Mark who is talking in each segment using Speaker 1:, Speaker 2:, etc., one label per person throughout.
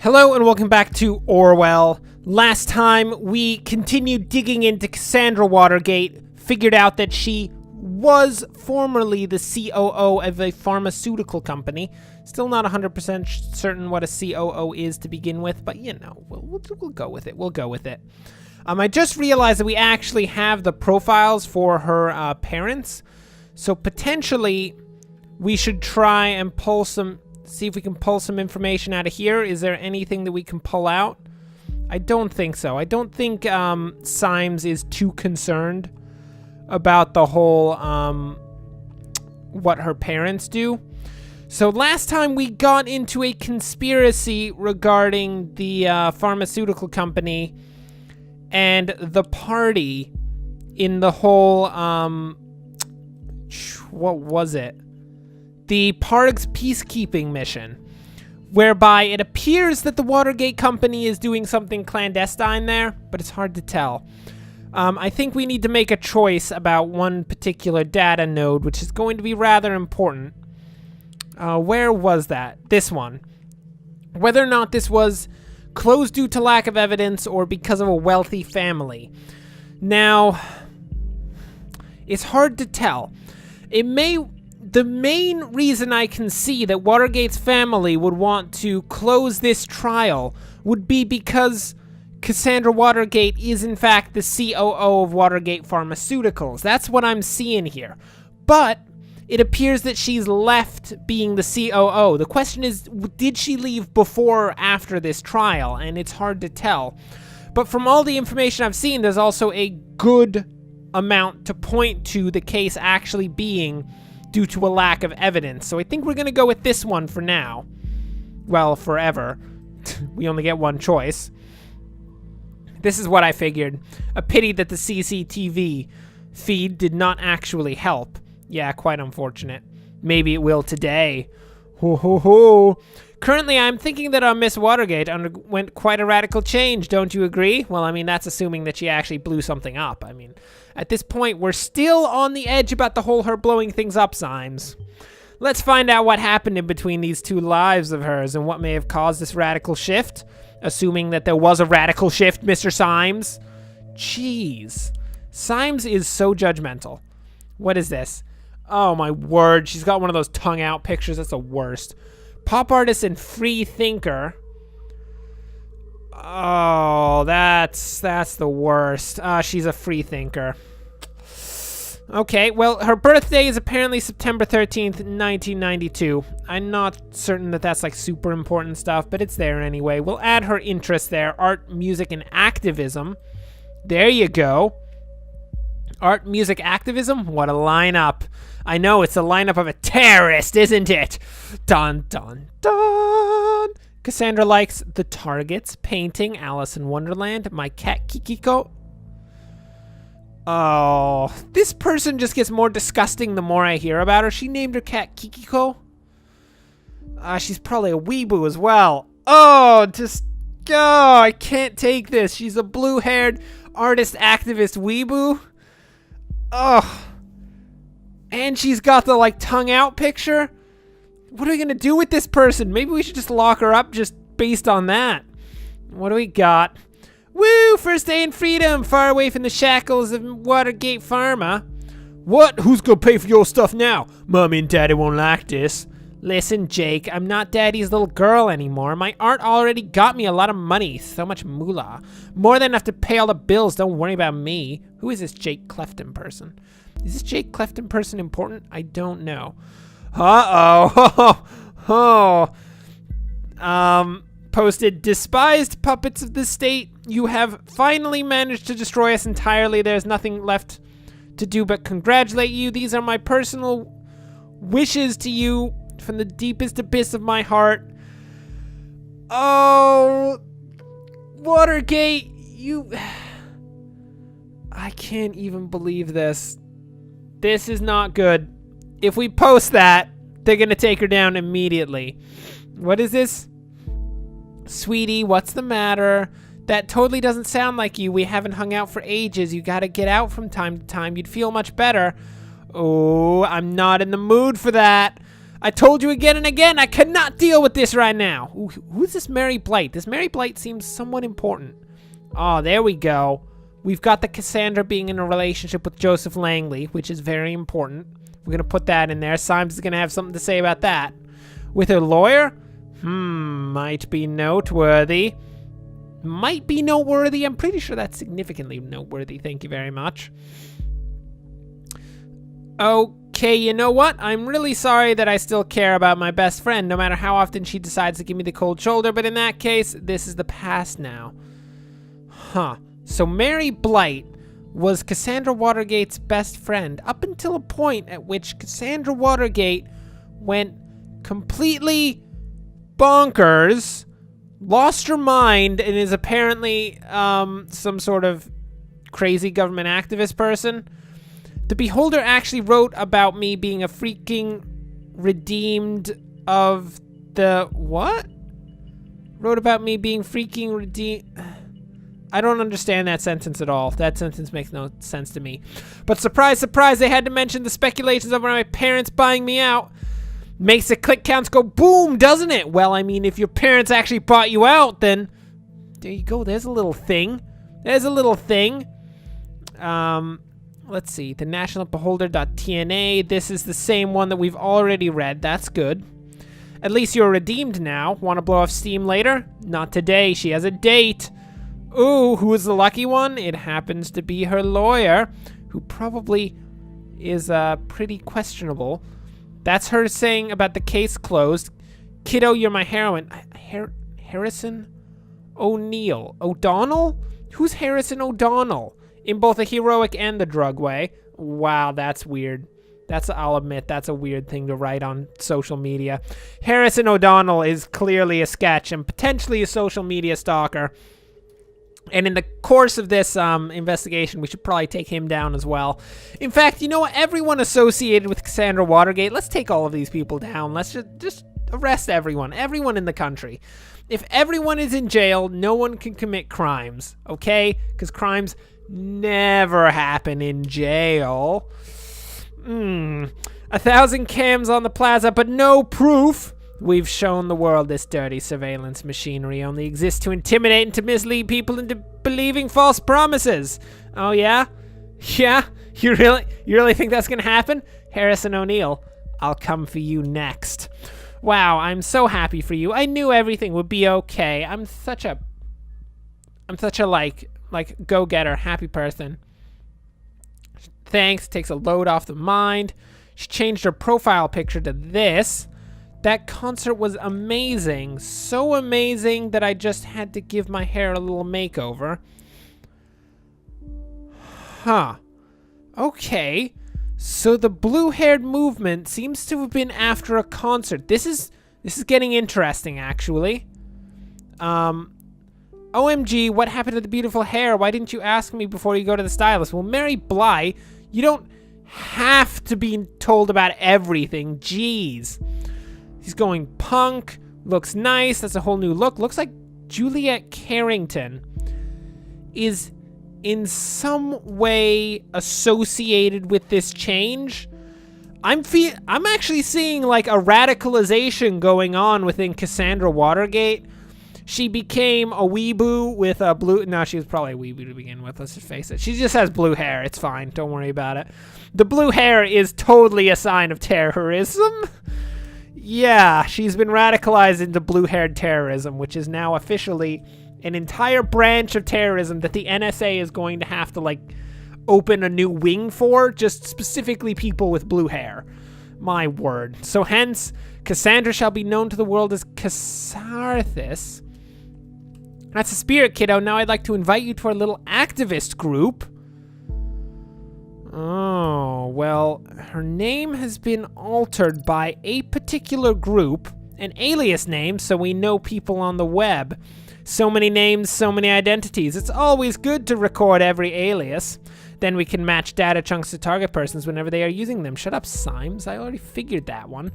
Speaker 1: Hello and welcome back to Orwell. Last time we continued digging into Cassandra Watergate, figured out that she was formerly the COO of a pharmaceutical company. Still not 100% certain what a COO is to begin with, but you know, we'll go with it. We'll go with it. I just realized that we actually have the profiles for her parents, so potentially we should try and see if we can pull some information out of here. Is there anything that we can pull out? I don't think so. I don't think Symes is too concerned about the whole what her parents do. So last time we got into a conspiracy regarding the pharmaceutical company and the party in the whole what was it? The Park's peacekeeping mission, whereby it appears that the Watergate company is doing something clandestine there, but it's hard to tell. I think we need to make a choice about one particular data node, which is going to be rather important. Where was that? This one. Whether or not this was closed due to lack of evidence or because of a wealthy family. Now, it's hard to tell. The main reason I can see that Watergate's family would want to close this trial would be because Cassandra Watergate is in fact the COO of Watergate Pharmaceuticals. That's what I'm seeing here. But it appears that she's left being the COO. The question is, did she leave before or after this trial? And it's hard to tell. But from all the information I've seen, there's also a good amount to point to the case actually being due to a lack of evidence. So I think we're going to go with this one for now. Well, forever. We only get one choice. This is what I figured. A pity that the CCTV feed did not actually help. Yeah, quite unfortunate. Maybe it will today. Ho ho ho. Currently, I'm thinking that Miss Watergate underwent quite a radical change, don't you agree? Well, I mean, that's assuming that she actually blew something up. I mean, at this point, we're still on the edge about the whole her blowing things up, Symes. Let's find out what happened in between these two lives of hers and what may have caused this radical shift. Assuming that there was a radical shift, Mr. Symes. Jeez. Symes is so judgmental. What is this? Oh, my word. She's got one of those tongue-out pictures. That's the worst. Pop artist and free thinker. Oh, that's the worst. She's a free thinker. Okay, well, her birthday is apparently September 13th, 1992. I'm not certain that that's like super important stuff, but it's there anyway. We'll add her interest there. Art, music, and activism. There you go. Art, music, activism? What a lineup. I know, it's a lineup of a terrorist, isn't it? Dun, dun, dun. Cassandra likes the Targets, painting, Alice in Wonderland, my cat Kikiko. Oh, this person just gets more disgusting the more I hear about her. She named her cat Kikiko. She's probably a weeboo as well. Oh, I can't take this. She's a blue-haired artist activist weeboo. Oh. And she's got the, like, tongue-out picture. What are we going to do with this person? Maybe we should just lock her up just based on that. What do we got? Woo! First day in freedom! Far away from the shackles of Watergate Pharma. What? Who's going to pay for your stuff now? Mommy and Daddy won't like this. Listen, Jake, I'm not Daddy's little girl anymore. My art already got me a lot of money. So much moolah. More than enough to pay all the bills. Don't worry about me. Who is this Jake Clefton person? Is this Jake Clefton person important? I don't know. Posted, despised puppets of the state. You have finally managed to destroy us entirely. There's nothing left to do but congratulate you. These are my personal wishes to you from the deepest abyss of my heart. Oh, Watergate, I can't even believe this. This is not good. If we post that, they're going to take her down immediately. What is this? Sweetie, what's the matter? That totally doesn't sound like you. We haven't hung out for ages. You got to get out from time to time. You'd feel much better. Oh, I'm not in the mood for that. I told you again and again, I cannot deal with this right now. Ooh, who's this Mary Blight? This Mary Blight seems somewhat important. Oh, there we go. We've got the Cassandra being in a relationship with Joseph Langley, which is very important. We're going to put that in there. Symes is going to have something to say about that. With her lawyer? Might be noteworthy. Might be noteworthy. I'm pretty sure that's significantly noteworthy. Thank you very much. Okay, you know what? I'm really sorry that I still care about my best friend, no matter how often she decides to give me the cold shoulder, but in that case, this is the past now. Huh. So Mary Blight was Cassandra Watergate's best friend up until a point at which Cassandra Watergate went completely bonkers, lost her mind, and is apparently some sort of crazy government activist person. The Beholder actually wrote about me being a freaking redeemed of the... what? Wrote about me being freaking redeemed... I don't understand that sentence at all. That sentence makes no sense to me. But surprise, surprise, they had to mention the speculations over my parents buying me out. Makes the click counts go boom, doesn't it? Well, I mean, if your parents actually bought you out, then... there you go, there's a little thing. There's a little thing. Let's see, the nationalbeholder.tna. This is the same one that we've already read. That's good. At least you're redeemed now. Want to blow off steam later? Not today. She has a date. Ooh, who is the lucky one? It happens to be her lawyer, who probably is pretty questionable. That's her saying about the case closed. Kiddo, you're my heroine. Harrison O'Neill. O'Donnell? Who's Harrison O'Donnell? In both the heroic and the drug way. Wow, that's weird. I'll admit, that's a weird thing to write on social media. Harrison O'Donnell is clearly a sketch and potentially a social media stalker. And in the course of this investigation, we should probably take him down as well. In fact, you know what? Everyone associated with Cassandra Watergate, let's take all of these people down. Let's just arrest everyone. Everyone in the country. If everyone is in jail, no one can commit crimes, okay? Because crimes never happen in jail. 1,000 cams on the plaza, but no proof. We've shown the world this dirty surveillance machinery only exists to intimidate and to mislead people into believing false promises. Oh, yeah? Yeah? You really think that's gonna happen? Harrison O'Neill, I'll come for you next. Wow, I'm so happy for you. I knew everything would be okay. I'm such a like go-getter, happy person. Thanks, takes a load off the mind. She changed her profile picture to this. That concert was amazing. So amazing that I just had to give my hair a little makeover. Huh. Okay. So the blue-haired movement seems to have been after a concert. This is getting interesting, actually. OMG, what happened to the beautiful hair? Why didn't you ask me before you go to the stylist? Well, Mary Bly, you don't have to be told about everything. Jeez. He's going punk. Looks nice. That's a whole new look. Looks like Juliet Carrington is in some way associated with this change. I'm actually seeing like a radicalization going on within Cassandra Watergate. She became a weeboo with a blue... No, she was probably a weeboo to begin with. Let's just face it. She just has blue hair. It's fine. Don't worry about it. The blue hair is totally a sign of terrorism. Yeah, she's been radicalized into blue-haired terrorism, which is now officially an entire branch of terrorism that the NSA is going to have to, like, open a new wing for, just specifically people with blue hair. My word. So hence, Cassandra shall be known to the world as Cassarthus. That's a spirit, kiddo. Now I'd like to invite you to our little activist group. Oh, well, her name has been altered by a particular group, an alias name, so we know people on the web. So many names, so many identities. It's always good to record every alias. Then we can match data chunks to target persons whenever they are using them. Shut up, Symes. I already figured that one.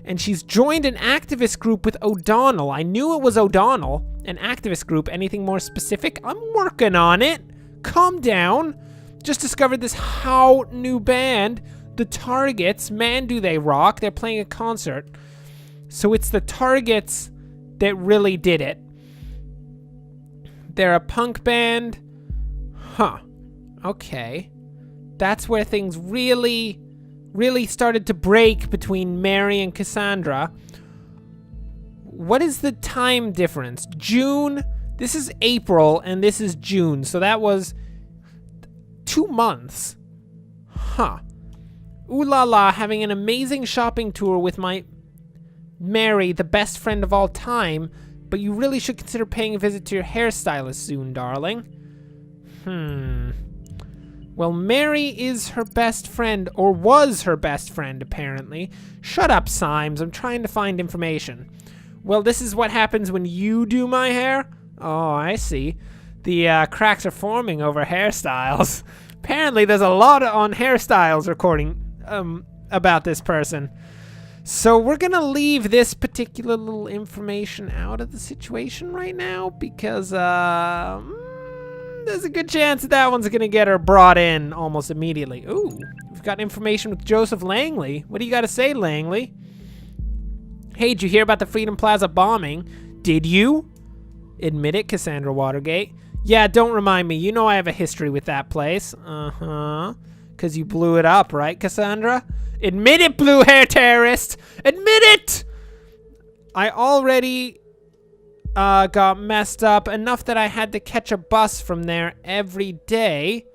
Speaker 1: And she's joined an activist group with O'Donnell. I knew it was O'Donnell. An activist group. Anything more specific? I'm working on it. Calm down. Just discovered this how new band, the Targets, man, do they rock. They're playing a concert. So it's the Targets that really did it. They're a punk band. Huh. Okay. That's where things really started to break between Mary and Cassandra. What is the time difference? June. This is April and this is June. So that was 2 months. Huh. Ooh la la, having an amazing shopping tour with my Mary, the best friend of all time, but you really should consider paying a visit to your hairstylist soon, darling. Well, Mary is her best friend, or was her best friend, apparently. Shut up, Symes. I'm trying to find information. Well, this is what happens when you do my hair? Oh, I see. The cracks are forming over hairstyles. Apparently, there's a lot on hairstyles recording about this person. So we're gonna leave this particular little information out of the situation right now because there's a good chance that one's gonna get her brought in almost immediately. Ooh, we've got information with Joseph Langley. What do you gotta say, Langley? Hey, did you hear about the Freedom Plaza bombing? Did you? Admit it, Cassandra Watergate. Yeah, don't remind me. You know I have a history with that place. Uh-huh. Because you blew it up, right, Cassandra? Admit it, blue hair terrorist! Admit it! I already got messed up enough that I had to catch a bus from there every day.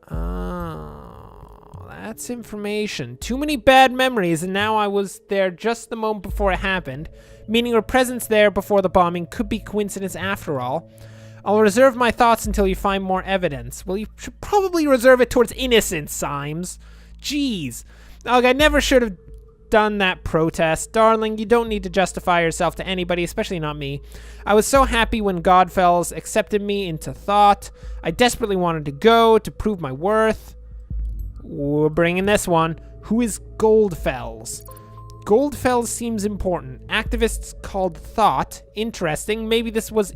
Speaker 1: Oh, that's information. Too many bad memories, and now I was there just the moment before it happened, meaning her presence there before the bombing could be coincidence after all. I'll reserve my thoughts until you find more evidence. Well, you should probably reserve it towards innocence, Symes. Jeez. Look, I never should have done that protest. Darling, you don't need to justify yourself to anybody, especially not me. I was so happy when Godfells accepted me into thought. I desperately wanted to go to prove my worth. We're bringing this one. Who is Goldfells? Goldfells seems important. Activists called Thought. Interesting. Maybe this was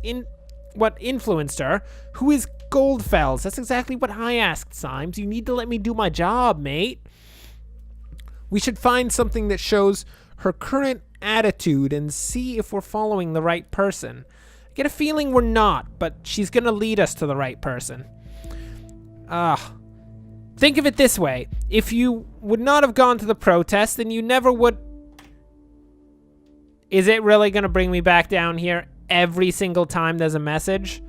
Speaker 1: what influenced her. Who is Goldfells? That's exactly what I asked, Symes. You need to let me do my job, mate. We should find something that shows her current attitude and see if we're following the right person. I get a feeling we're not, but she's gonna lead us to the right person. Think of it this way. If you would not have gone to the protest, then you never would... Is it really gonna bring me back down here every single time there's a message?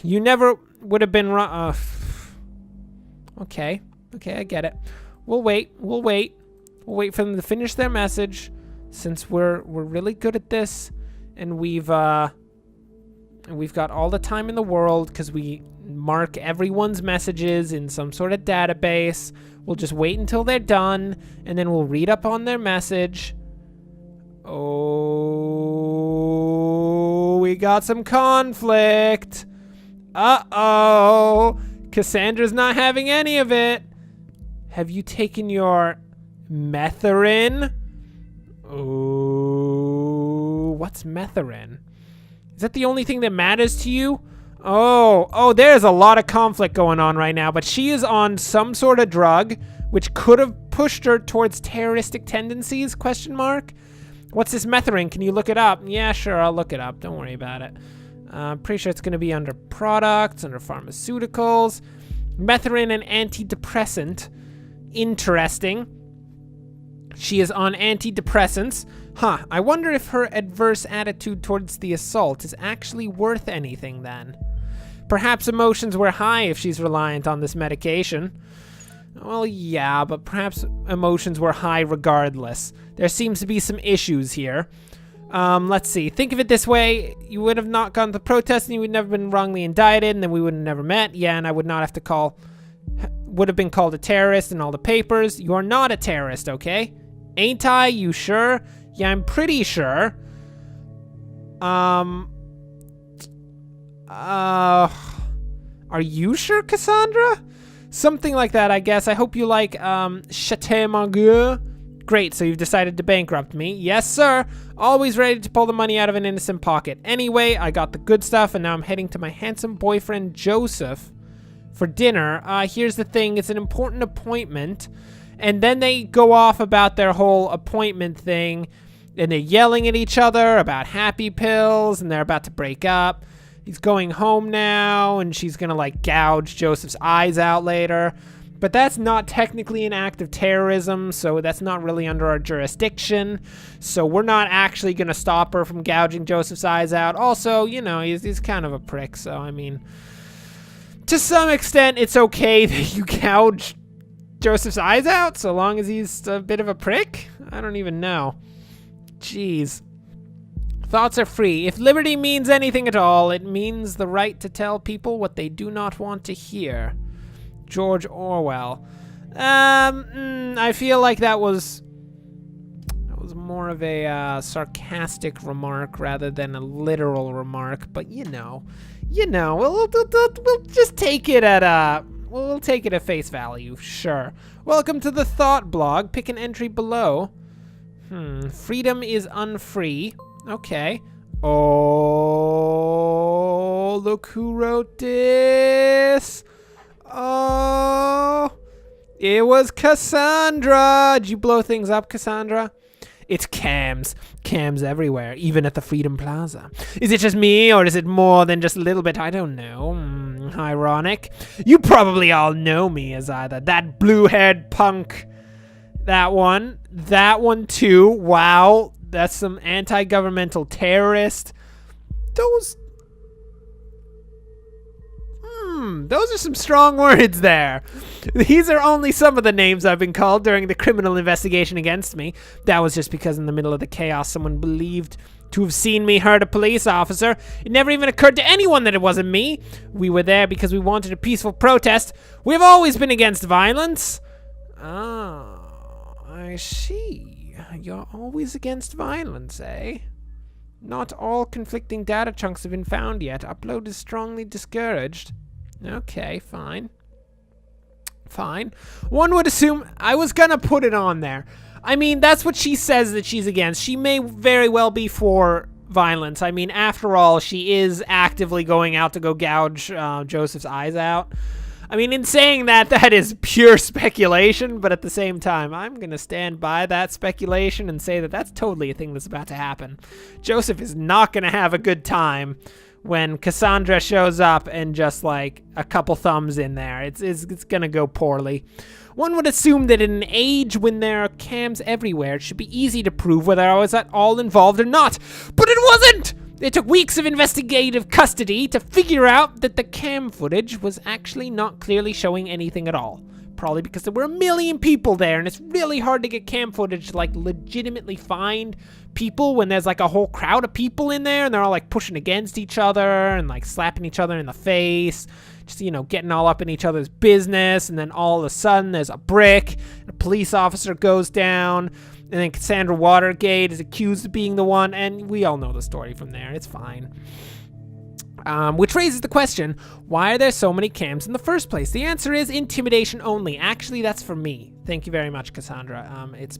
Speaker 1: You never would have been wrong. Okay, I get it. We'll wait for them to finish their message, since we're really good at this, and we've got all the time in the world because we mark everyone's messages in some sort of database. We'll just wait until they're done, and then we'll read up on their message. Oh, we got some conflict. Uh-oh. Cassandra's not having any of it. Have you taken your Metherin? Oh, what's Metherin? Is that the only thing that matters to you? Oh, there's a lot of conflict going on right now, but she is on some sort of drug, which could have pushed her towards terroristic tendencies, question mark? What's this Metherin? Can you look it up? Yeah, sure, I'll look it up. Don't worry about it. I'm pretty sure it's going to be under products, under pharmaceuticals. Metherin, an antidepressant. Interesting. She is on antidepressants. I wonder if her adverse attitude towards the assault is actually worth anything then. Perhaps emotions were high if she's reliant on this medication. Well, yeah, but perhaps emotions were high regardless. There seems to be some issues here. Let's see. Think of it this way. You would have not gone to the protest and you would never been wrongly indicted, and then we would have never met. Yeah, and I would not have to would have been called a terrorist in all the papers. You are not a terrorist, okay? Ain't I? You sure? Yeah, I'm pretty sure. Are you sure, Cassandra? Something like that, I guess. I hope you like, Château Margaux. Great, so you've decided to bankrupt me. Yes, sir. Always ready to pull the money out of an innocent pocket. Anyway, I got the good stuff, and now I'm heading to my handsome boyfriend, Joseph. for dinner. Here's the thing, it's an important appointment. And then they go off about their whole appointment thing, and they're yelling at each other about happy pills, and they're about to break up. He's going home now, and she's gonna like gouge Joseph's eyes out later. But that's not technically an act of terrorism, so that's not really under our jurisdiction. So we're not actually gonna stop her from gouging Joseph's eyes out. Also, you know, he's kind of a prick, so I mean, to some extent, it's okay that you gouge Joseph's eyes out, so long as he's a bit of a prick? I don't even know. Jeez. Thoughts are free. If liberty means anything at all, it means the right to tell people what they do not want to hear. George Orwell. I feel like that was more of a sarcastic remark rather than a literal remark, but you know, we'll just take it at we'll take it at face value, sure. Welcome to the Thought blog. Pick an entry below. Freedom is unfree. Okay. Oh, look who wrote this. Oh, it was Cassandra. Did you blow things up, Cassandra? It's cams. Cams everywhere, even at the Freedom Plaza. Is it just me, or is it more than just a little bit? I don't know. Ironic. You probably all know me as either that blue-haired punk. That one too. Wow, that's some anti-governmental terrorist. Those are some strong words there. These are only some of the names I've been called during the criminal investigation against me. That was just because in the middle of the chaos, someone believed to have seen me hurt a police officer. It never even occurred to anyone that it wasn't me. We were there because we wanted a peaceful protest. We've always been against violence. Oh, I see. You're always against violence, eh? Not all conflicting data chunks have been found yet. Upload is strongly discouraged. Okay, fine. One would assume I was gonna put it on there. I mean, that's what she says that she's against. She may very well be for violence. I mean, after all, she is actively going out to go gouge Joseph's eyes out. I mean, in saying that, that is pure speculation, but at the same time, I'm gonna stand by that speculation and say that that's totally a thing that's about to happen. Joseph is not gonna have a good time when Cassandra shows up and just like a couple thumbs in there. It's gonna go poorly. One would assume that in an age when there are cams everywhere, it should be easy to prove whether I was at all involved or not. But it wasn't! It took weeks of investigative custody to figure out that the cam footage was actually not clearly showing anything at all. Probably because there were 1 million people there, and it's really hard to get cam footage to like legitimately find people when there's like a whole crowd of people in there and they're all like pushing against each other and like slapping each other in the face, just, you know, getting all up in each other's business. And then all of a sudden there's a brick, and a police officer goes down, and then Cassandra Watergate is accused of being the one, and we all know the story from there. It's fine. Which raises the question, why are there so many cams in the first place? The answer is intimidation only. Actually, that's for me. Thank you very much, Cassandra. It's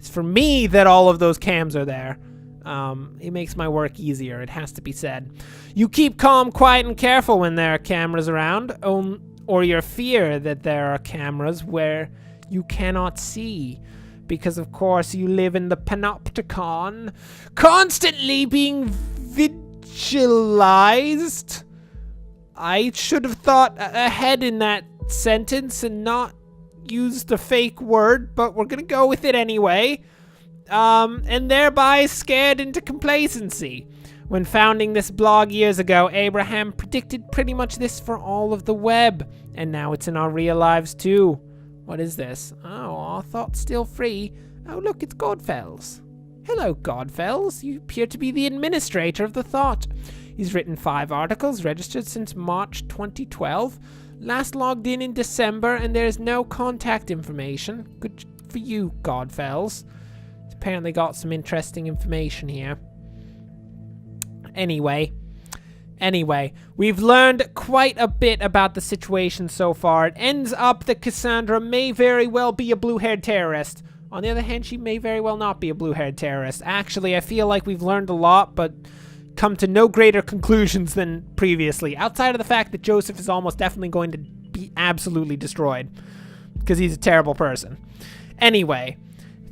Speaker 1: for me that all of those cams are there. It makes my work easier, it has to be said. You keep calm, quiet, and careful when there are cameras around, or your fear that there are cameras where you cannot see. Because, of course, you live in the panopticon, constantly being visualized. I should have thought ahead in that sentence and not used a fake word, but we're gonna go with it anyway. And thereby scared into complacency. When founding this blog years ago, Abraham predicted pretty much this for all of the web, and now it's in our real lives too. What is this? Oh, our thought's still free. Oh, look, it's Godfells. Hello, Godfells. You appear to be the administrator of the Thought. He's written 5 articles, registered since March 2012. Last logged in December, and there's no contact information. Good for you, Godfells. He's apparently got some interesting information here. Anyway, we've learned quite a bit about the situation so far. It ends up that Cassandra may very well be a blue-haired terrorist. On the other hand, she may very well not be a blue-haired terrorist. Actually, I feel like we've learned a lot, but come to no greater conclusions than previously, outside of the fact that Joseph is almost definitely going to be absolutely destroyed because he's a terrible person. Anyway,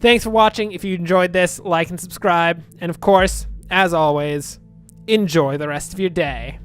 Speaker 1: thanks for watching. If you enjoyed this, like and subscribe. And of course, as always, enjoy the rest of your day.